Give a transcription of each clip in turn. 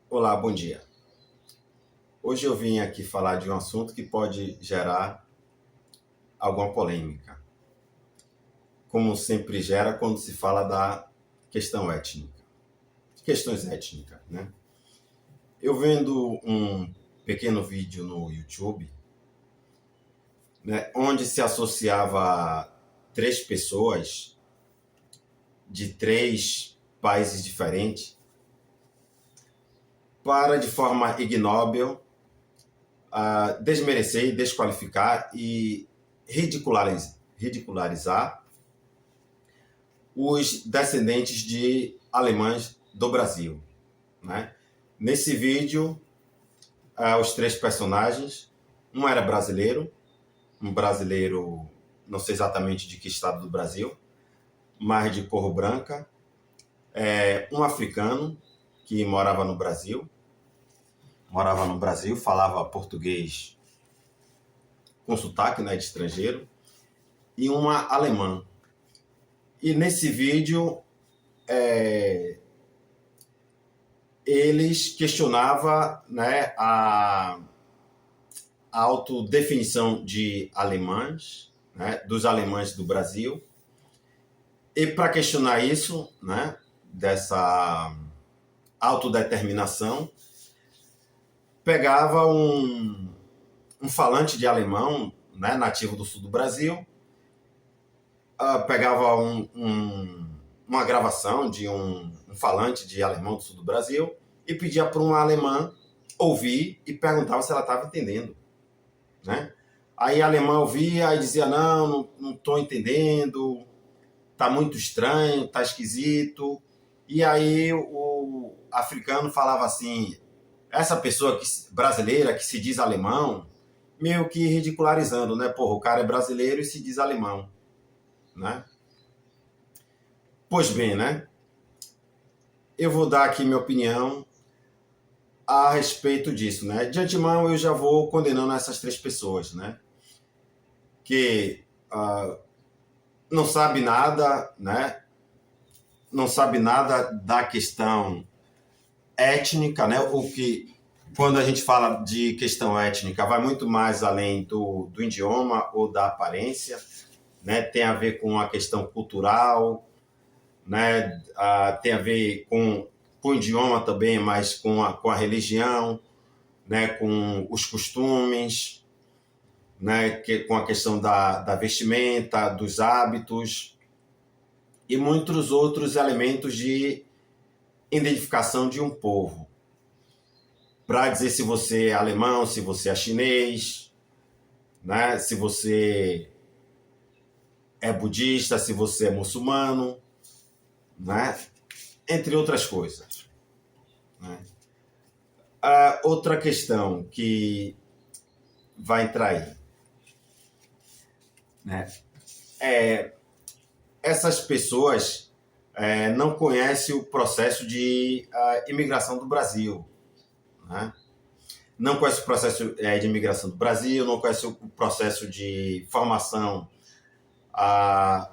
Olá, bom dia. Hoje eu vim aqui falar de um assunto que pode gerar alguma polêmica, como sempre gera quando se fala da questão étnica, questões étnicas, né? Eu vendo um pequeno vídeo no YouTube, né, onde se associava três pessoas de três países diferentes para, de forma ignóbil, desmerecer, desqualificar e ridicularizar os descendentes de alemães do Brasil, né? Nesse vídeo, os três personagens, um era brasileiro, um brasileiro, não sei exatamente de que estado do Brasil, mas de cor branca, um africano que morava no Brasil, falava português com sotaque, né, de estrangeiro, e uma alemã. E nesse vídeo, eles questionavam, né, a autodefinição de alemães, né, dos alemães do Brasil. E para questionar isso, né, dessa autodeterminação, pegava um falante de alemão, né, nativo do sul do Brasil, pegava uma gravação de um falante de alemão do sul do Brasil e pedia para uma alemã ouvir e perguntava se ela estava entendendo, né? Aí a alemã ouvia e dizia, não estou entendendo, tá muito estranho, tá esquisito. E aí o africano falava assim, essa pessoa brasileira que se diz alemão, meio que ridicularizando, né? Porra, o cara é brasileiro e se diz alemão, né? Pois bem, né? Eu vou dar aqui minha opinião a respeito disso, né? De antemão, eu já vou condenando essas três pessoas, né? Que não sabe nada, né? Não sabe nada da questão étnica, né? O que, quando a gente fala de questão étnica, vai muito mais além do idioma ou da aparência, né? Tem a ver com a questão cultural, né? Tem a ver com o idioma também, mas com a religião, né? Com os costumes, né? Com a questão da vestimenta, dos hábitos e muitos outros elementos de identificação de um povo. Para dizer se você é alemão, se você é chinês, né? Se você é budista, se você é muçulmano, né? Entre outras coisas, né? Outra questão que vai entrar aí, né? Essas pessoas não conhecem o processo de imigração do Brasil, né? Não conhece o processo de imigração do Brasil, não conhece o processo de formação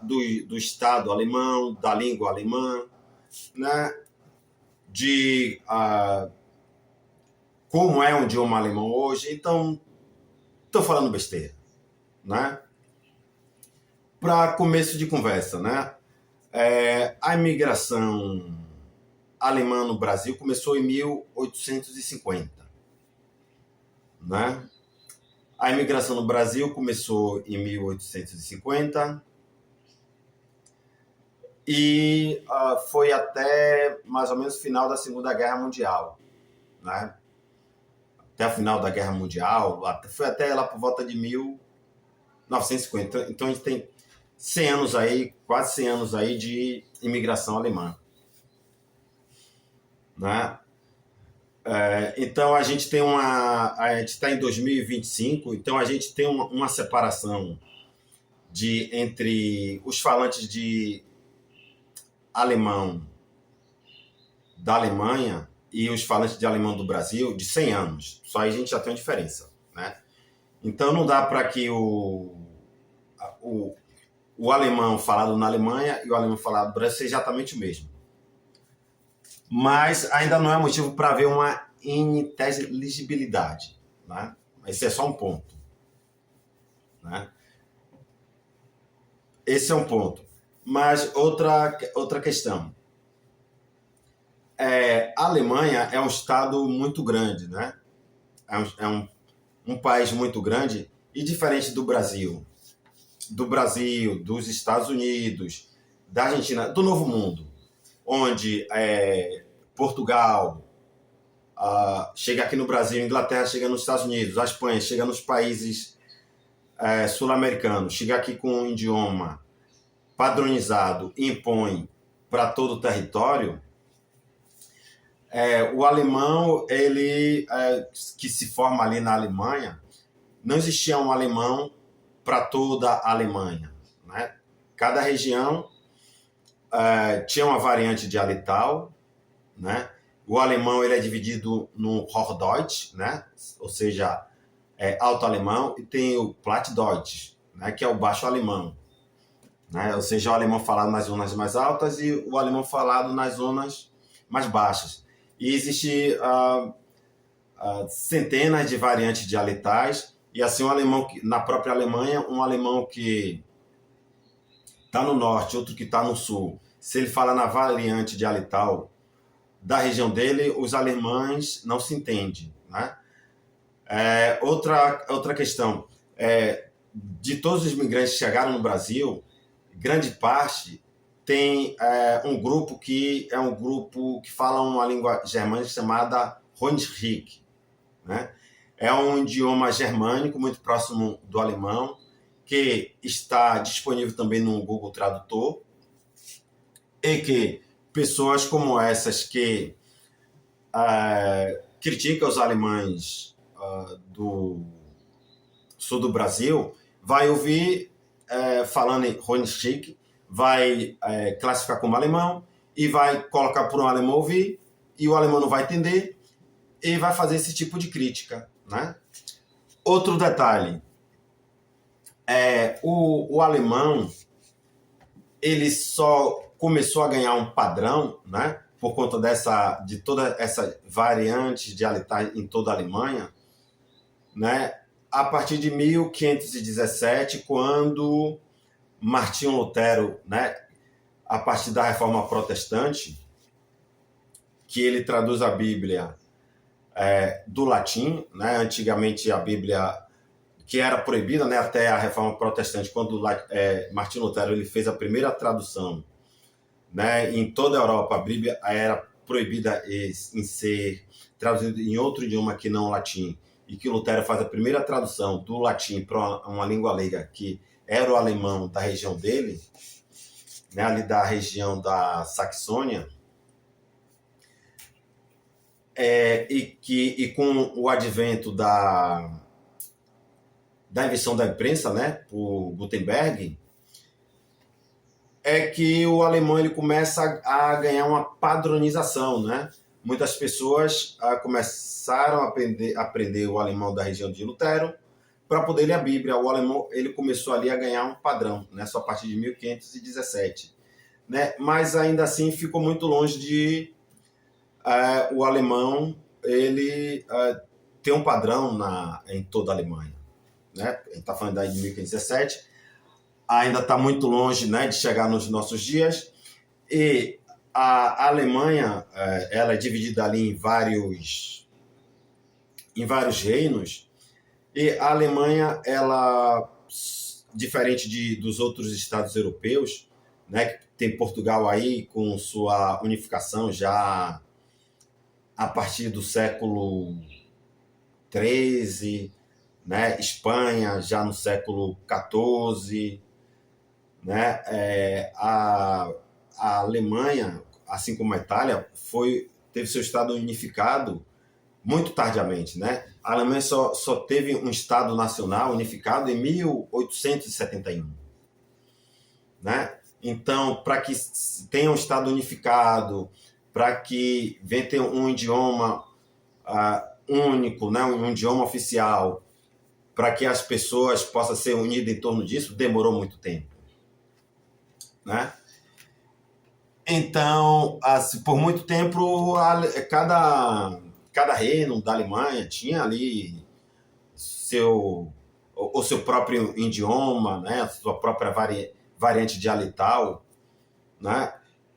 do Estado alemão, da língua alemã, né? De como é um idioma alemão hoje. Então, estou falando besteira, né? Para começo de conversa, né? A imigração alemã no Brasil começou em 1850, né? A imigração no Brasil começou em 1850 e foi até mais ou menos o final da Segunda Guerra Mundial, né? Até o final da Guerra Mundial, foi até lá por volta de 1950. Então a gente tem 100 anos aí, quase 100 anos aí de imigração alemã, né? Então a gente tem a gente está em 2025, então a gente tem uma separação entre os falantes de alemão da Alemanha e os falantes de alemão do Brasil de 100 anos. Só aí a gente já tem uma diferença, né? Então não dá para que o alemão falado na Alemanha e o alemão falado no Brasil seja exatamente o mesmo. mas ainda não é motivo para haver uma ininteligibilidade, né? Esse é só um ponto, né? Esse é um ponto. Mas outra questão. A Alemanha é um estado muito grande, né? Um país muito grande e diferente do Brasil, dos Estados Unidos, da Argentina, do Novo Mundo, onde Portugal chega aqui no Brasil, a Inglaterra chega nos Estados Unidos, a Espanha chega nos países sul-americanos, chega aqui com um idioma padronizado e impõe para todo o território. O alemão, ele que se forma ali na Alemanha, não existia um alemão para toda a Alemanha, né? Cada região tinha uma variante dialetal, né? O alemão ele é dividido no Hochdeutsch, né? Ou seja, alto alemão, e tem o Plattdeutsch, né? Que é o baixo alemão, né? Ou seja, o alemão falado nas zonas mais altas e o alemão falado nas zonas mais baixas. E existe centenas de variantes dialetais, e assim um alemão na própria Alemanha, um alemão que está no norte, outro que está no sul, se ele fala na variante dialetal da região dele, os alemães não se entendem, né? Outra questão, de todos os imigrantes que chegaram no Brasil, grande parte tem um grupo que fala uma língua germânica chamada Rhônisch, né? É um idioma germânico muito próximo do alemão, que está disponível também no Google Tradutor, e que pessoas como essas que criticam os alemães do sul do Brasil vai ouvir falando em Rhônisch, vai classificar como alemão e vai colocar por um alemão ouvir, e o alemão não vai entender e vai fazer esse tipo de crítica, né? Outro detalhe, o alemão ele só começou a ganhar um padrão, né, por conta de toda essa variante dialetal em toda a Alemanha, né, a partir de 1517, quando Martinho Lutero, né, a partir da Reforma Protestante, que ele traduz a Bíblia do latim, né, antigamente a Bíblia que era proibida, né, até a Reforma Protestante, quando Martinho Lutero ele fez a primeira tradução, né, em toda a Europa, a Bíblia era proibida em ser traduzida em outro idioma que não o latim, e que Lutero faz a primeira tradução do latim para uma língua leiga, que era o alemão da região dele, né, ali da região da Saxônia, e com o advento da invenção da imprensa, né, por Gutenberg, é que o alemão ele começa a ganhar uma padronização, né? Muitas pessoas começaram a aprender o alemão da região de Lutero para poder ler a Bíblia. O alemão ele começou ali a ganhar um padrão, né? Só a partir de 1517, né? Mas ainda assim ficou muito longe de o alemão ele ter um padrão em toda a Alemanha, né? A gente está falando daí de 1517. Ainda está muito longe, né, de chegar nos nossos dias, e a Alemanha ela é dividida ali em vários reinos, e a Alemanha, ela, diferente dos outros estados europeus, né, que tem Portugal aí com sua unificação já a partir do século XIII, né, Espanha já no século XIV, né? A Alemanha, assim como a Itália, teve seu estado unificado muito tardiamente, né? A Alemanha só teve um estado nacional unificado em 1871, né? Então, para que tenha um estado unificado, para que venha ter um idioma único, né? Um idioma oficial, para que as pessoas possam ser unidas em torno disso, demorou muito tempo, né? Então, assim, por muito tempo, cada reino da Alemanha tinha ali o seu próprio idioma, né? A sua própria variante dialetal, né?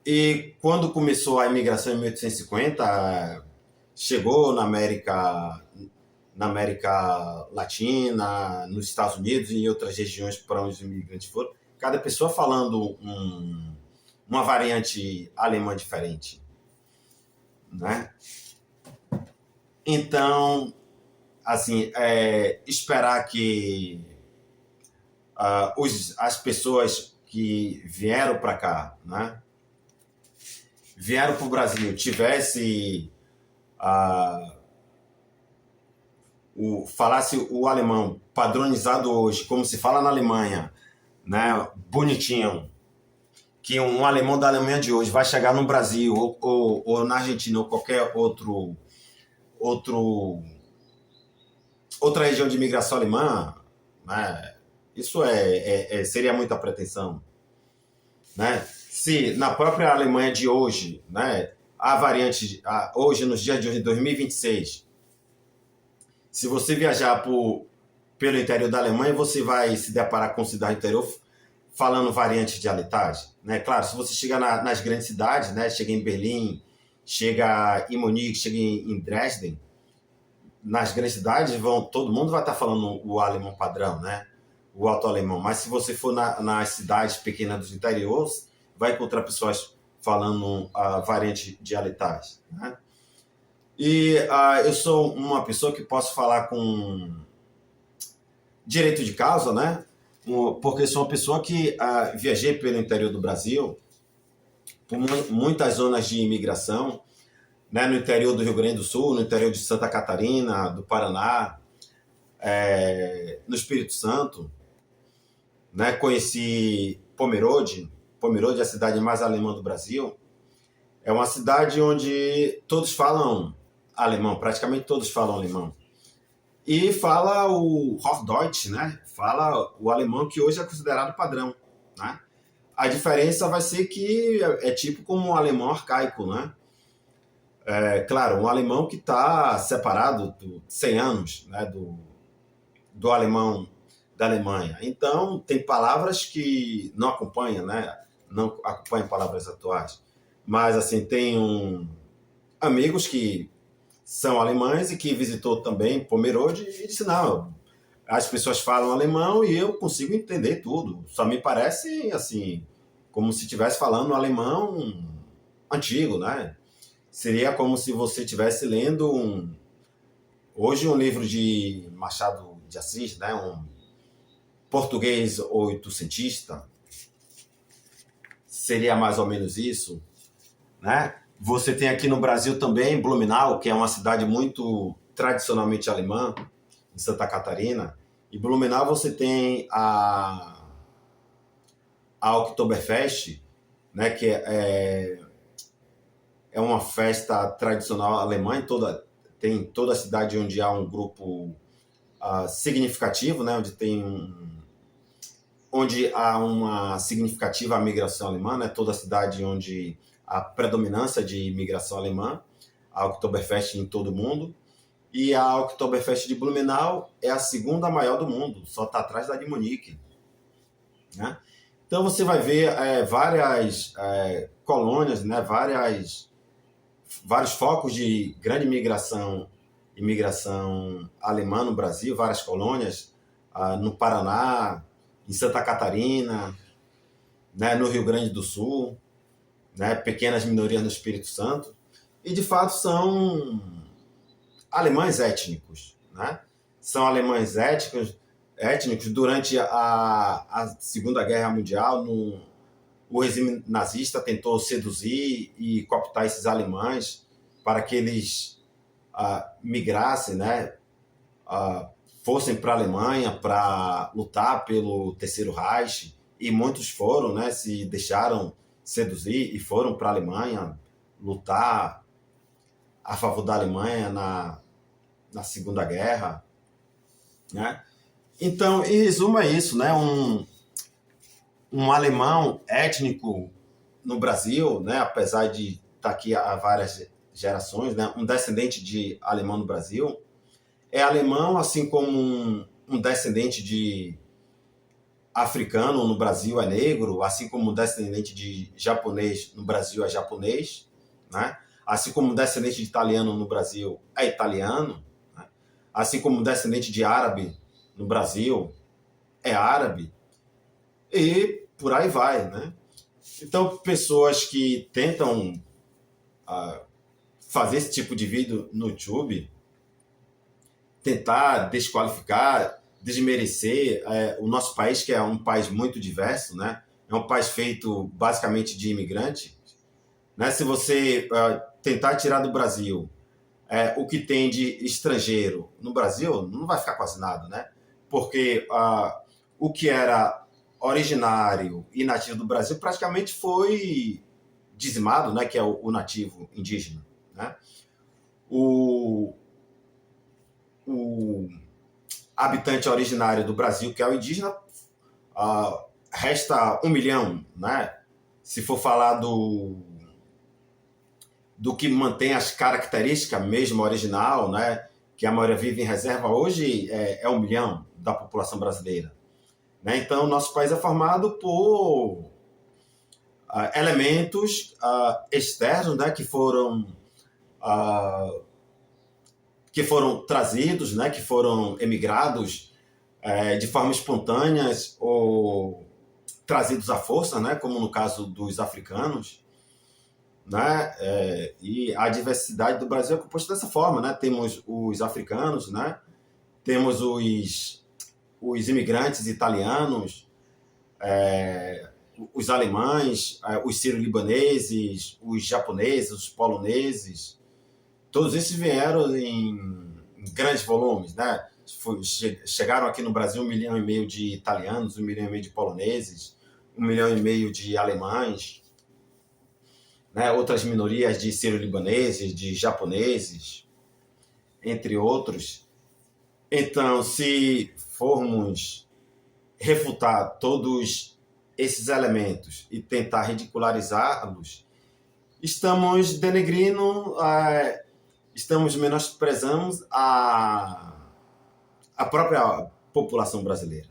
E quando começou a imigração em 1850, chegou na América Latina, nos Estados Unidos e em outras regiões para onde os imigrantes foram, cada pessoa falando uma variante alemã diferente, né? Então, assim, esperar que as pessoas que vieram para cá, né? Vieram para o Brasil, tivesse falasse o alemão padronizado hoje, como se fala na Alemanha, né? Bonitinho, que um alemão da Alemanha de hoje vai chegar no Brasil ou na Argentina ou qualquer outro outra região de imigração alemã, né? Isso seria muita pretensão, né? Se na própria Alemanha de hoje, né, a variante hoje nos dias de hoje, 2026, se você viajar pelo interior da Alemanha, você vai se deparar com cidade interior falando variantes dialetais, né? Claro, se você chegar nas grandes cidades, né, chega em Berlim, chega em Munique, chega em Dresden, nas grandes cidades todo mundo vai estar falando o alemão padrão, né? O alto alemão. Mas se você for nas cidades pequenas dos interiores, vai encontrar pessoas falando variantes dialetais, né? E eu sou uma pessoa que posso falar com direito de causa, né? Porque sou uma pessoa que viajei pelo interior do Brasil, por muitas zonas de imigração, né? No interior do Rio Grande do Sul, no interior de Santa Catarina, do Paraná, no Espírito Santo, né? Conheci Pomerode. Pomerode é a cidade mais alemã do Brasil. É uma cidade onde todos falam alemão, praticamente todos falam alemão. E fala o Hochdeutsch, né? Fala o alemão que hoje é considerado padrão, né? A diferença vai ser que é tipo como um alemão arcaico, né? Claro, um alemão que está separado 100 anos, né, do alemão da Alemanha. Então, tem palavras que não acompanham, né? Não acompanham palavras atuais. Mas, assim, tem amigos que são alemães e que visitou também Pomerode e disse, não, as pessoas falam alemão e eu consigo entender tudo. Só me parece, assim, como se estivesse falando alemão antigo, né? Seria como se você estivesse lendo hoje um livro de Machado de Assis, né? Um português oitocentista. Seria mais ou menos isso, né? Você tem aqui no Brasil também Blumenau, que é uma cidade muito tradicionalmente alemã, em Santa Catarina. E Blumenau você tem a Oktoberfest, né, que é uma festa tradicional alemã. Tem toda a cidade onde há um grupo significativo, né, onde há uma significativa migração alemã, né, toda a cidade onde a predominância de imigração alemã, a Oktoberfest em todo o mundo. E a Oktoberfest de Blumenau é a segunda maior do mundo, só está atrás da de Munique, né? Então você vai ver várias colônias, né? Vários focos de grande imigração alemã no Brasil, várias colônias no Paraná, em Santa Catarina, né? No Rio Grande do Sul, né? Pequenas minorias no Espírito Santo. E, de fato, são alemães étnicos, né? São alemães étnicos durante a Segunda Guerra Mundial. O regime nazista tentou seduzir e cooptar esses alemães para que eles migrassem, né? Fossem para a Alemanha para lutar pelo Terceiro Reich, e muitos foram, né? Se deixaram seduzir e foram para a Alemanha lutar a favor da Alemanha na Segunda Guerra, né? Então, em resumo, é isso, né? Um alemão étnico no Brasil, né, apesar de estar aqui há várias gerações, né, um descendente de alemão no Brasil, é alemão, assim como um descendente de africano no Brasil é negro, assim como um descendente de japonês no Brasil é japonês, né? Assim como um descendente de italiano no Brasil é italiano, né? Assim como um descendente de árabe no Brasil é árabe, e por aí vai, né? Então, pessoas que tentam fazer esse tipo de vídeo no YouTube, tentar desqualificar, desmerecer o nosso país, que é um país muito diverso, né? É um país feito basicamente de imigrantes, né? Se você tentar tirar do Brasil o que tem de estrangeiro no Brasil, não vai ficar quase nada, né? Porque o que era originário e nativo do Brasil praticamente foi dizimado, né? Que é o nativo indígena, né? O habitante originário do Brasil, que é o indígena, resta 1 milhão, né? Se for falar do que mantém as características mesmo original, né? Que a maioria vive em reserva hoje, é 1 milhão da população brasileira, né? Então, nosso país é formado por elementos externos, né? Que foram trazidos, né? Que foram emigrados de forma espontânea ou trazidos à força, né? Como no caso dos africanos, né? E a diversidade do Brasil é composta dessa forma, né? Temos os africanos, né? Temos os imigrantes italianos, os alemães, os sírio-libaneses, os japoneses, os poloneses. Todos esses vieram em grandes volumes, né? Chegaram aqui no Brasil 1,5 milhão de italianos, 1,5 milhão de poloneses, 1,5 milhão de alemães, né? Outras minorias de sírio-libaneses, de japoneses, entre outros. Então, se formos refutar todos esses elementos e tentar ridicularizá-los, estamos denegrindo, estamos menosprezando a própria população brasileira.